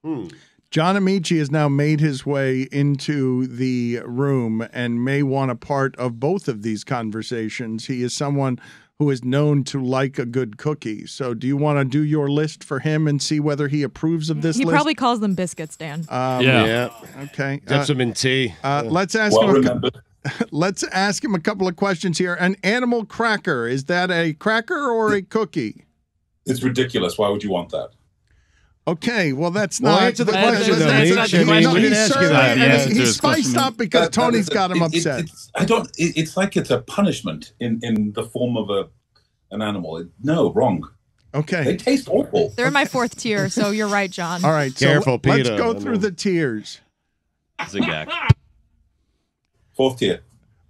John Amaechi has now made his way into the room and may want a part of both of these conversations. He is someone who is known to like a good cookie. So do you want to do your list for him and see whether he approves of this list? He probably calls them biscuits, Dan. Yeah. Okay. Dip some in tea. Let's ask him. Let's ask him a couple of questions here. An animal cracker, is that a cracker or a cookie? It's ridiculous. Why would you want that? Okay, well, that's not. Answer the question, though. He's spiced up because Tony's got him upset. It's like it's a punishment in the form of an animal. No, wrong. Okay. They taste awful. They're in my 4th tier, so you're right, John. All right, careful, so let's Peter. go through the tiers. Zigzag. 4th tier.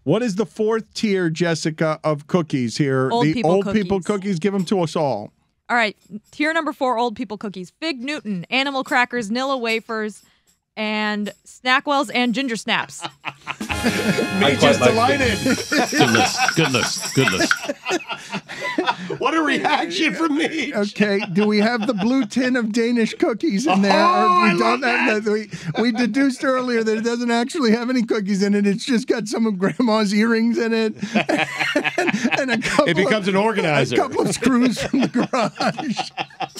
What is the 4th tier, Jessica, of cookies here? Old the people old cookies. people cookies. Give them to us all. All right, tier number 4, old people cookies. Fig Newton, animal crackers, Nilla wafers, and Snackwells and ginger snaps. Me just delighted. Good list. What a reaction from me. Okay, do we have the blue tin of Danish cookies in there? Or we don't have that. We deduced earlier that it doesn't actually have any cookies in it. It's just got some of Grandma's earrings in it. and a couple It becomes an organizer. A couple of screws from the garage.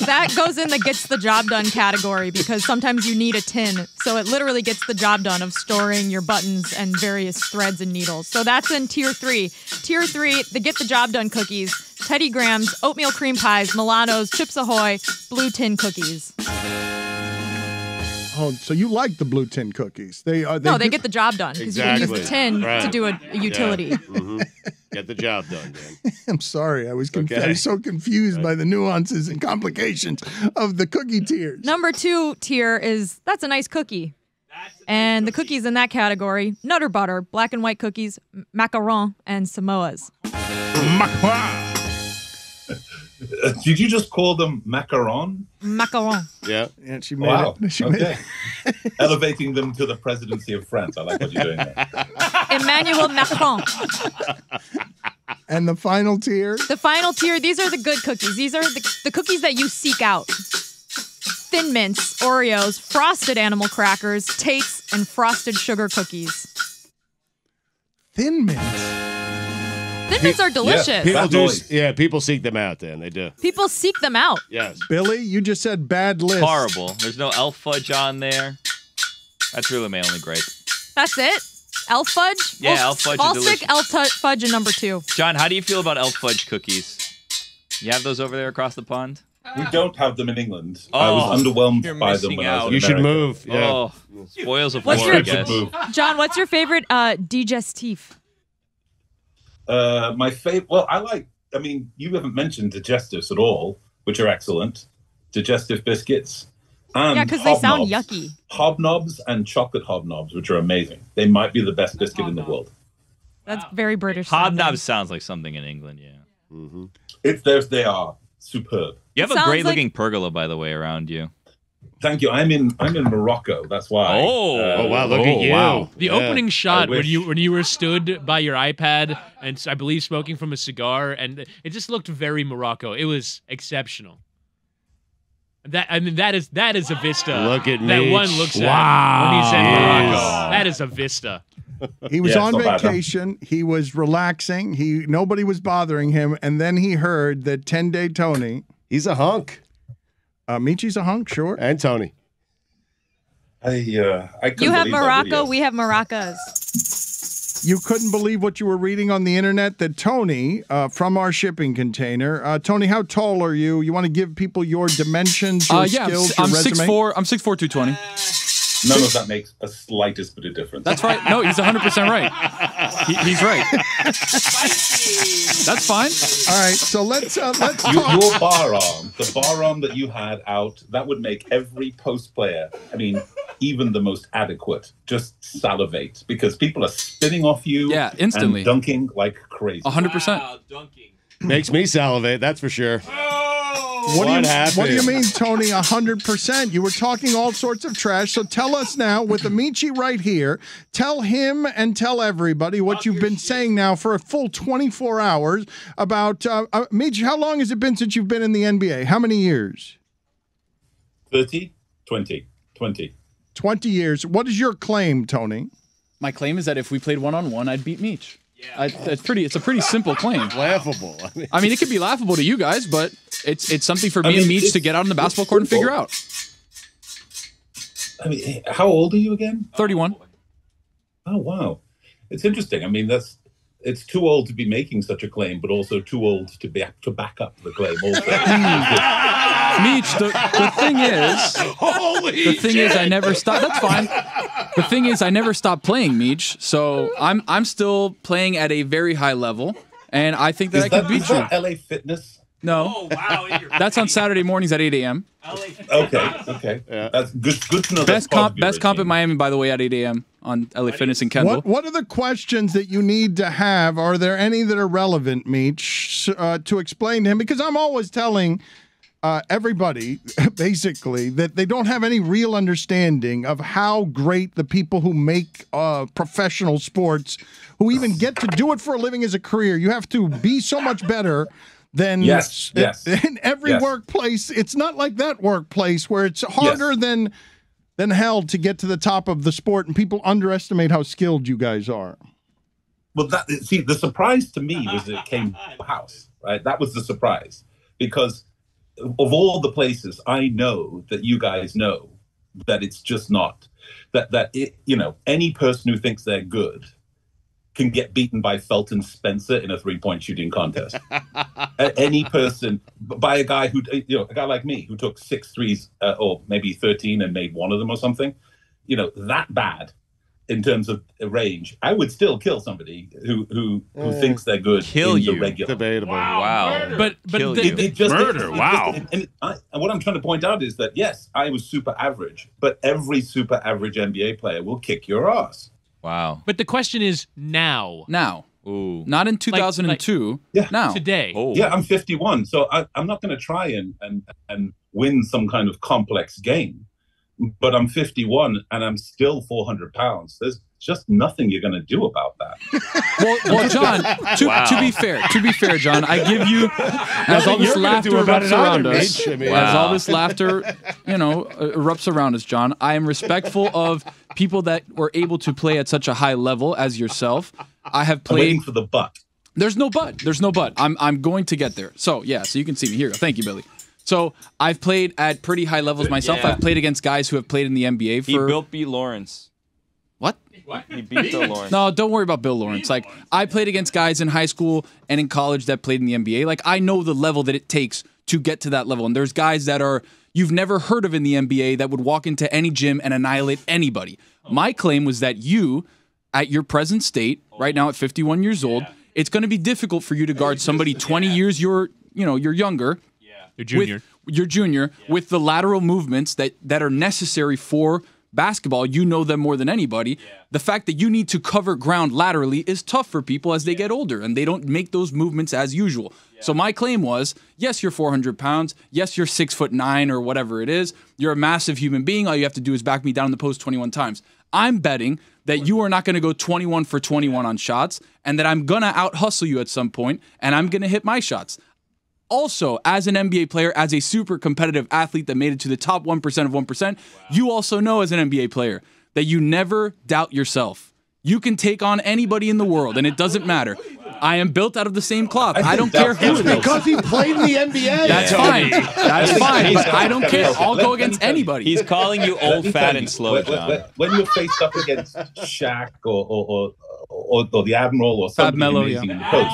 That goes in the gets the job done category because sometimes you need a tin. So it literally gets the job done of storing your buttons and various threads and needles. So that's in tier 3. Tier 3, the get the job done cookies, Teddy Grahams, oatmeal cream pies, Milanos, Chips Ahoy, blue tin cookies. Oh, so you like the blue tin cookies? They get the job done because you can use the tin to do a utility. Yeah. Mm-hmm. Get the job done, man. I'm sorry. I was Okay. I was so confused by the nuances and complications of the cookie tiers. Number 2 tier is that's a nice cookie. And the cookies in that category, Nutter Butter, black and white cookies, macaron, and Samoas. Did you just call them macaron? Macaron. Yeah. And she made it. She made it. Elevating them to the presidency of France. I like what you're doing there. Emmanuel Macron. And the final tier? The final tier, these are the good cookies. These are the cookies that you seek out. Thin Mints, Oreos, frosted animal crackers, Tates, and frosted sugar cookies. Thin Mints? Thin Mints are delicious. People seek them out, Dan. They do. People seek them out. Yes. Billy, you just said bad list. Horrible. There's no elf fudge on there. That's really my only gripe. That's it? Elf fudge? Yeah, elf fudge I'll is stick elf fudge in number 2. John, how do you feel about elf fudge cookies? You have those over there across the pond? We don't have them in England. I was underwhelmed by them when I was in You should America. move. Yeah. Oh, spoils of war, What's your- I guess. John, what's your favorite digestif? My favorite. Well, I mean, you haven't mentioned digestives at all, which are excellent. Digestive biscuits. And Yeah, because they sound hobnobs. yucky. Hobnobs and chocolate hobnobs, which are amazing. They might be the best biscuit in the world. That's very British. Hobnobs sounds like something in England, yeah. Mm-hmm. They are superb. You have a Sounds great like- looking pergola, by the way, around you. Thank you. I'm in Morocco. That's why. Oh, wow, look at you. Wow. The Yeah. opening shot when wish. you were stood by your iPad and I believe smoking from a cigar, and it just looked very Morocco. It was exceptional. That is a vista. Look at that me. one looks Wow. at when he's in Morocco. That is a vista. He was Yeah, on it's not bad, huh? vacation. He was relaxing. Nobody was bothering him. And then he heard that 10-Day Tony. He's a hunk. Michi's a hunk, sure. And Tony. I couldn't You have believe that Morocco, video. we have Maracas. You couldn't believe what you were reading on the internet that Tony, from our shipping container. Tony, how tall are you? You want to give people your dimensions, your skills, your I'm resume? 6'4". I'm 6'4", 220. None of that makes a slightest bit of difference. That's right. No, he's 100% right. He's right. That's fine. All right, so let's Your talk. bar arm, the bar arm that you had out, that would make every post player, I mean, even the most adequate, just salivate because people are spinning off you Yeah, instantly. and dunking like crazy. 100%. Makes me salivate, that's for sure. What do you happened? mean, Tony? 100%. You were talking all sorts of trash. So tell us now, with Amaechi right here, tell him and tell everybody what you've been saying now for a full 24 hours about Amaechi. How long has it been since you've been in the NBA? How many years? 30, 20. 20. 20 years. What is your claim, Tony? My claim is that if we played one-on-one, I'd beat Meech. It's a pretty simple claim. Laughable. I mean, it could be laughable to you guys, but it's something for me and Meech to get out on the basketball court and figure out. I mean, how old are you again? 31. Oh, wow. It's interesting. I mean, it's too old to be making such a claim, but also too old to back up the claim also. Meech, the thing is, I never stopped. That's fine. The thing is, I never stopped playing Meech, so I'm still playing at a very high level, and I think that I can beat you. Is that LA Fitness? No. Oh, wow. That's on Saturday mornings at 8 a.m. Okay. Yeah. That's good to know. Best comp in Miami, by the way, at 8 a.m. on LA Fitness in Kendall. What are the questions that you need to have? Are there any that are relevant, Meech, to explain to him? Because I'm always telling everybody, basically, that they don't have any real understanding of how great the people who make professional sports, who even get to do it for a living as a career, you have to be so much better than yes. in every workplace. It's not like that workplace where it's harder than hell to get to the top of the sport, and people underestimate how skilled you guys are. Well, the surprise to me was it came to the house, right? That was the surprise, because of all the places I know that you guys know, that it's just not that it, any person who thinks they're good can get beaten by Felton Spencer in a 3-point shooting contest. Any person, by a guy who, a guy like me who took 6 threes or maybe 13 and made one of them or something, that bad in terms of range, I would still kill somebody who thinks they're good. Kill in you. The regular. Debatable. Wow. But It just Murder. Wow. And what I'm trying to point out is that, yes, I was super average, but every super average NBA player will kick your ass. Wow. But the question is now. Now. Ooh. Not in 2002. Now. Today. Oh. Yeah, I'm 51, so I'm not going to try and win some kind of complex game. But I'm 51 and I'm still 400 pounds. There's just nothing you're going to do about that. Well, John, to be fair, John, I give you, as all this laughter erupts around us, as all this laughter, erupts around us, John, I am respectful of people that were able to play at such a high level as yourself. I have played. I'm waiting for the but. There's no but. I'm going to get there. So you can see me here. Thank you, Billy. So I've played at pretty high levels myself. Yeah. I've played against guys who have played in the NBA for. He beat Lawrence. What? He beat Bill Lawrence. No, don't worry about Bill Lawrence. Like, I played against guys in high school and in college that played in the NBA. Like, I know the level that it takes to get to that level. And there's guys that you've never heard of in the NBA that would walk into any gym and annihilate anybody. My claim was that you, at your present state, right now at 51 years old, it's going to be difficult for you to guard somebody 20 years you're younger. You're junior. You're junior with the lateral movements that are necessary for basketball. You know them more than anybody. The fact that you need to cover ground laterally is tough for people as they get older, and they don't make those movements as usual. So my claim was, yes, you're 400 pounds. Yes, you're 6'9" or whatever it is. You're a massive human being. All you have to do is back me down in the post 21 times. I'm betting that you are not going to go 21 for 21 on shots, and that I'm going to out-hustle you at some point, and I'm going to hit my shots. Also, as an NBA player, as a super competitive athlete that made it to the top 1% of 1%, you also know as an NBA player that you never doubt yourself. You can take on anybody in the world, and it doesn't matter. I am built out of the same cloth. I don't care who it is. Because he played in the NBA. That's fine. That's fine, but I don't care. I'll go against anybody. He's calling you old, fat, and slow, John. When you're faced up against Shaq or the Admiral or somebody amazing in the post,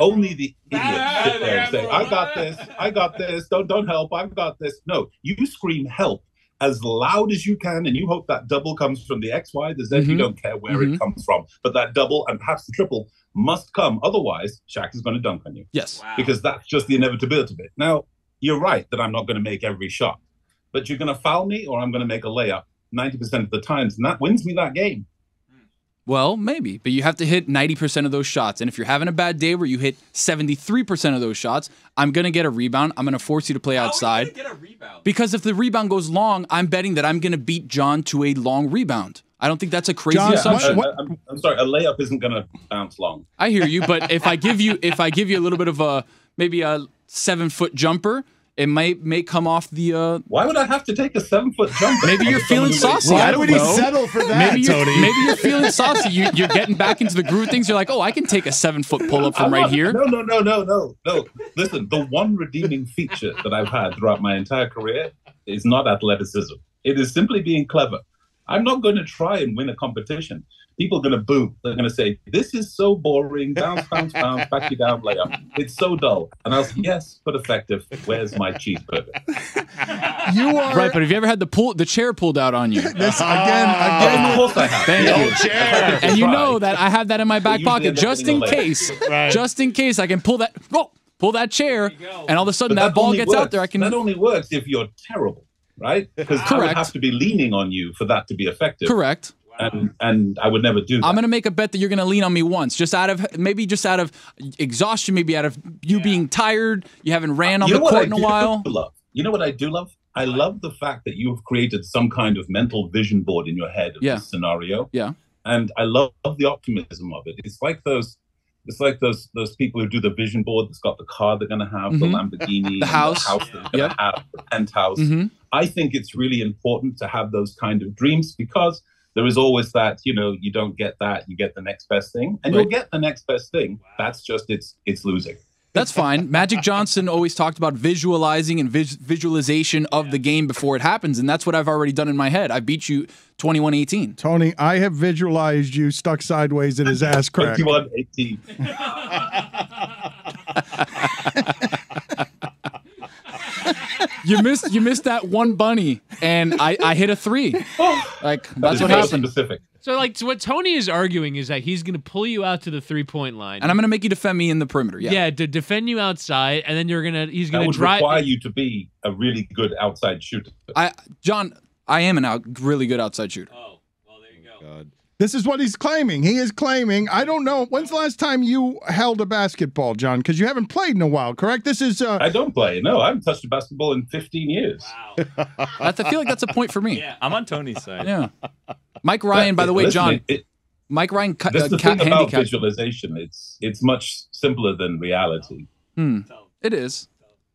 only the idiots sit there and say, I got this, don't help, I've got this. No, you scream help as loud as you can, and you hope that double comes from the XY, the Z, you don't care where it comes from. But that double and perhaps the triple must come. Otherwise, Shaq is going to dunk on you. Yes. Wow. Because that's just the inevitability of it. Now, you're right that I'm not going to make every shot, but you're going to foul me or I'm going to make a layup 90% of the times, and that wins me that game. Well, maybe, but you have to hit 90% of those shots. And if you're having a bad day where you hit 73% of those shots, I'm going to get a rebound. I'm going to force you to play outside. How are you going to get a rebound? Because if the rebound goes long, I'm betting that I'm going to beat John to a long rebound. I don't think that's a crazy assumption. I'm sorry, a layup isn't going to bounce long. I hear you, but if I give you a little bit of maybe a 7-foot jumper, It may come off the. Why would I have to take a 7-foot jump? Maybe you're feeling saucy. Why I don't would he know. settle for that, Maybe Tony? maybe you're feeling saucy. You're getting back into the groove of things. You're like, oh, I can take a 7-foot pull up from right here. No. Listen, the one redeeming feature that I've had throughout my entire career is not athleticism. It is simply being clever. I'm not going to try and win a competition. People are going to boo. They're going to say, this is so boring. Bounce, bounce, bounce, back you down, layup. It's so dull. And I'll say, yes, but effective. Where's my cheeseburger? You are Right, but have you ever had the chair pulled out on you? this again. Of course I have. Thank you. Chair. And you know that I have that in my back usually pocket end up just getting in a leg. case. Right. Just in case I can pull that chair, and all of a sudden But that ball only gets out works- there. I can. That only works if you're terrible, right? Because I would Correct. have to be leaning on you for that to be effective. Correct. And I would never do that. I'm gonna make a bet that you're gonna lean on me once, just out of exhaustion, maybe out of you being tired. You haven't ran on You the know what court I in a do while. love? You know what I do love? I love the fact that you have created some kind of mental vision board in your head of Yeah. this scenario. Yeah. And I love the optimism of it. It's like those people who do the vision board that's got the car they're going to have, the Lamborghini, The house. they're going to Yep. have, the penthouse. Mhm. I think it's really important to have those kind of dreams because there is always that, you don't get that, you get the next best thing, and Right. you'll get the next best thing. That's just it's losing. That's fine. Magic Johnson always talked about visualizing and visualization of the game before it happens, and that's what I've already done in my head. I beat you 21-18. Tony, I have visualized you stuck sideways in his ass crack. 21-18. You missed that one bunny, and I hit a 3. Like that's what very happened. Specific. So what Tony is arguing is that he's going to pull you out to the 3-point line. And I'm gonna make you defend me in the perimeter. Yeah. to defend you outside, and then he's That going to would drive. require you to be a really good outside shooter. John, I am really good outside shooter. Oh, well, there you go. God. This is what he's claiming. He is claiming. I don't know. When's the last time you held a basketball, John? Because you haven't played in a while, correct? This is. I don't play. No, I haven't touched a basketball in 15 years. Wow. I feel like that's a point for me. Yeah, I'm on Tony's side. Yeah. Mike Ryan, by the way, Listen, John. Mike Ryan That's the thing about handicap. visualization. It's much simpler than reality. It is,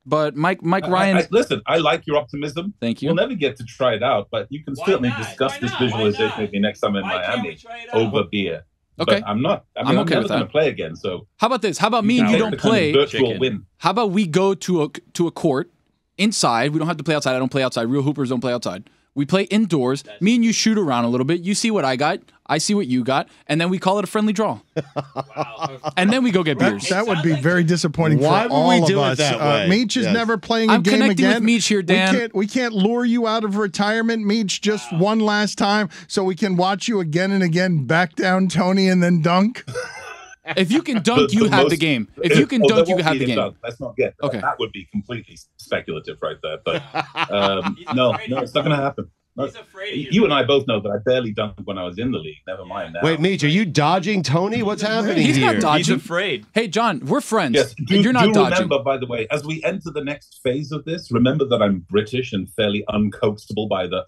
but Mike Ryan. Listen, I like your optimism. Thank you. We'll never get to try it out, but you can certainly discuss this visualization with me next time in Miami over beer. Okay. But I'm not. I'm I'm okay never with going to that. play again. So How about this? How about me and you take don't the kind of play? virtual Chicken. win. How about we go to a court inside? We don't have to play outside. I don't play outside. Real hoopers don't play outside. We play indoors. Me and you shoot around a little bit. You see what I got. I see what you got. And then we call it a friendly draw. And then we go get beers. That would be very disappointing Why for would all we of do it us. that way? Meech is Yes. never playing a I'm game connecting again. with Meech here, Dan. We can't lure you out of retirement, Meech, just one last time so we can watch you again and again back down Tony and then dunk. If you can dunk, you have the game. If you can Oh, dunk, there you won't have be the a game. dunk. Let's not get Okay. that would be completely speculative right there. But no, it's not going to happen. No. He's afraid of you. You and I both know that I barely dunked when I was in the league. Never mind now. Wait, Meech, are you dodging Tony? What's happening He's here? not dodging. He's afraid. Hey, John, we're friends. Yes, and you're not dodging. Remember, by the way, as we enter the next phase of this, remember that I'm British and fairly uncoaxable by the,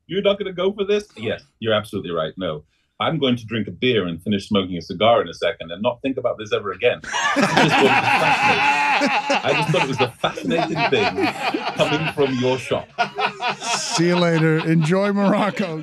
you're not going to go for this? Yes, you're absolutely right. No, I'm going to drink a beer and finish smoking a cigar in a second and not think about this ever again. I just thought it was a fascinating thing coming from your shop. See you later. Enjoy Morocco.